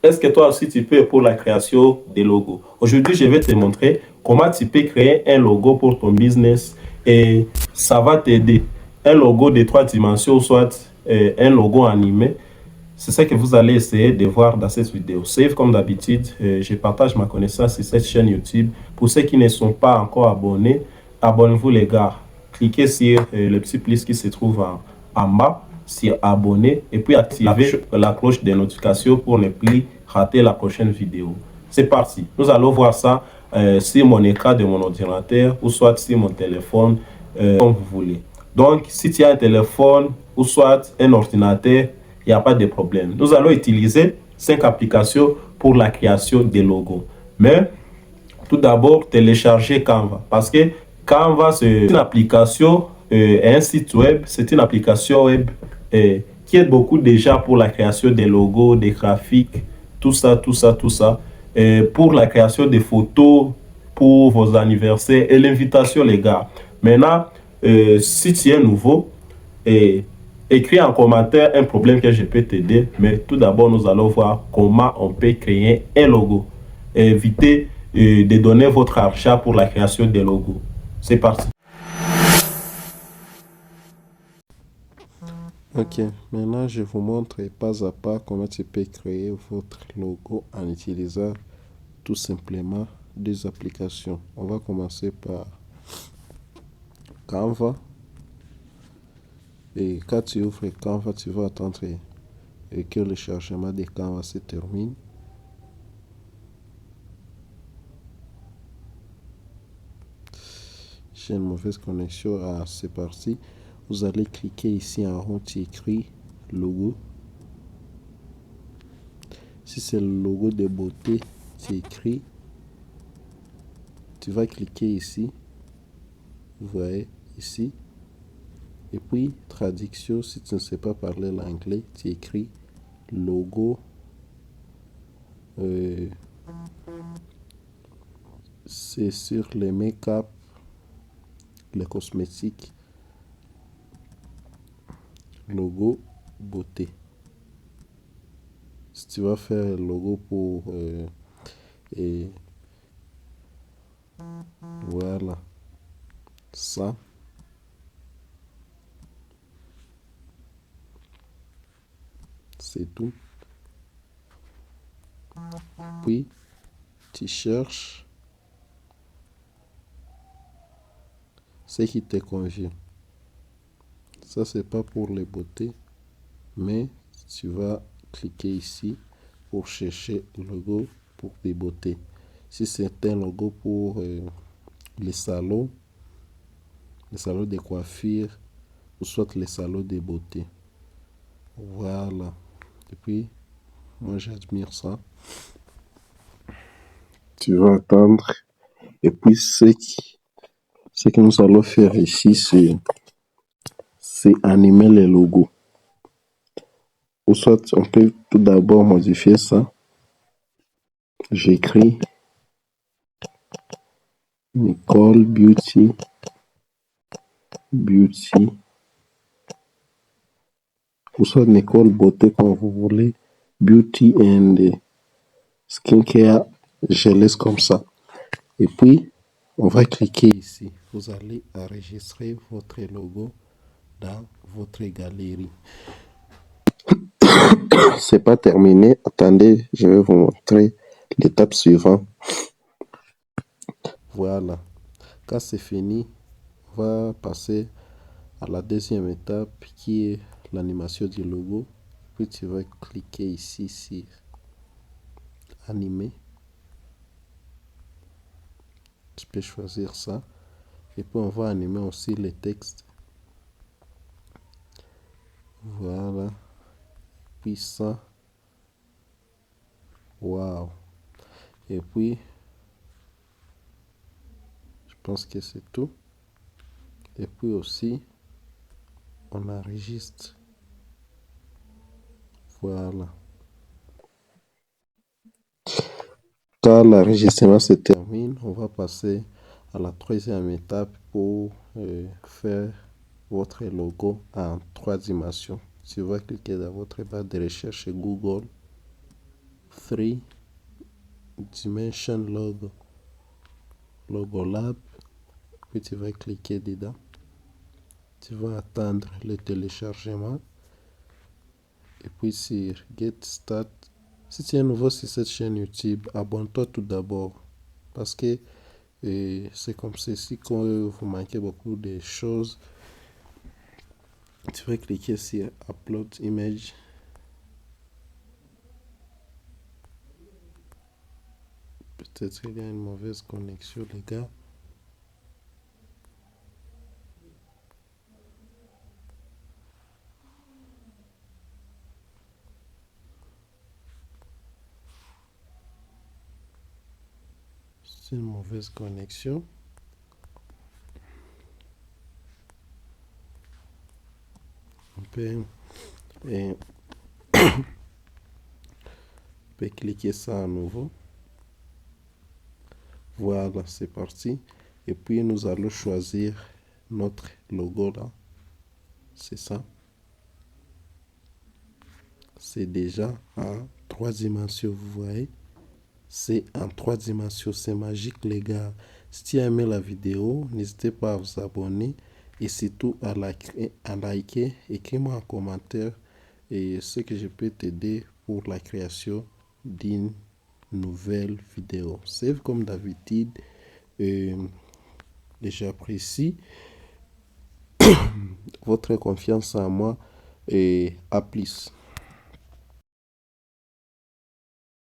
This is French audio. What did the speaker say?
est-ce que toi aussi tu peux pour la création des logos? Aujourd'hui, je vais te montrer comment tu peux créer un logo pour ton business et ça va t'aider. Un logo de 3 dimensions, soit un logo animé. C'est ce que vous allez essayer de voir dans cette vidéo. Save comme d'habitude, je partage ma connaissance sur cette chaîne YouTube. Pour ceux qui ne sont pas encore abonnés, abonnez-vous les gars. Cliquez sur le petit plus qui se trouve en bas, sur abonner et puis activez la cloche de notification pour ne plus rater la prochaine vidéo. C'est parti. Nous allons voir ça sur mon écran de mon ordinateur ou soit sur mon téléphone, comme vous voulez. Donc, si tu as un téléphone ou soit un ordinateur, il n'y a pas de problème. Nous allons utiliser 5 applications pour la création des logos. Mais tout d'abord, télécharger Canva. Parce que Canva, c'est une application et un site web. C'est une application web qui aide beaucoup déjà pour la création des logos, des graphiques, tout ça, tout ça, tout ça. Pour la création des photos, pour vos anniversaires et l'invitation, les gars. Maintenant, si tu es nouveau, et écris en commentaire un problème que je peux t'aider. Mais tout d'abord, nous allons voir comment on peut créer un logo. Évitez de donner votre argent pour la création des logos. C'est parti. Ok, maintenant je vous montre pas à pas comment tu peux créer votre logo en utilisant tout simplement des applications. On va commencer par Canva. Et quand tu ouvres Canva, tu vas attendre que le chargement de Canva se termine. J'ai une mauvaise connexion. Ah, c'est parti. Vous allez cliquer ici en rond, tu écris logo. Si c'est le logo de beauté, tu écris. Tu vas cliquer ici. Vous voyez ici. Et puis, traduction, si tu ne sais pas parler l'anglais, tu écris logo. C'est sur les make-up, les cosmétiques. Logo beauté. Si tu vas faire un logo pour et voilà ça, c'est tout. Puis tu cherches ce qui te convient. Ça, c'est pas pour les beautés, mais tu vas cliquer ici pour chercher le logo pour des beautés. Si c'est un logo pour les salons de coiffure ou soit les salons de beauté. Voilà. Et puis, moi j'admire ça. Tu vas attendre. Et puis, ce que nous allons faire ici, c'est animer les logos. Ou soit, on peut tout d'abord modifier ça. J'écris Nicole Beauty. Ou soit Nicole Beauté, comme vous voulez. Beauty and Skincare. Je laisse comme ça. Et puis, on va cliquer ici. Vous allez enregistrer votre logo dans votre galerie. C'est pas terminé. Attendez, je vais vous montrer l'étape suivante. Voilà. Quand c'est fini, on va passer à la deuxième étape qui est l'animation du logo. Puis tu vas cliquer ici sur animer. Tu peux choisir ça. Et puis on va animer aussi les textes. Voilà. Puis ça. Wow. Et puis, je pense que c'est tout. Et puis aussi, on enregistre. Voilà. Quand l'enregistrement se termine, on va passer à la troisième étape pour faire votre logo en 3 dimensions. Tu vas cliquer dans votre barre de recherche Google 3 dimension logo, logo lab, puis tu vas cliquer dedans. Tu vas attendre le téléchargement et puis sur Get Start. Si tu es nouveau sur cette chaîne YouTube, abonne-toi tout d'abord parce que c'est comme ceci que vous manquez beaucoup de choses. Tu vas cliquer sur Upload Image. Peut-être qu'il y a une mauvaise connexion, les gars. C'est une mauvaise connexion. On peut cliquer ça à nouveau. Voilà, c'est parti. Et puis nous allons choisir notre logo là. C'est ça. C'est déjà en 3 dimensions, vous voyez. C'est en 3 dimensions, c'est magique les gars. Si tu as aimé la vidéo, n'hésitez pas à vous abonner et surtout à liker. Écris-moi en commentaire et ce que je peux t'aider pour la création d'une nouvelle vidéo. C'est comme d'habitude, et j'apprécie votre confiance en moi et à plus.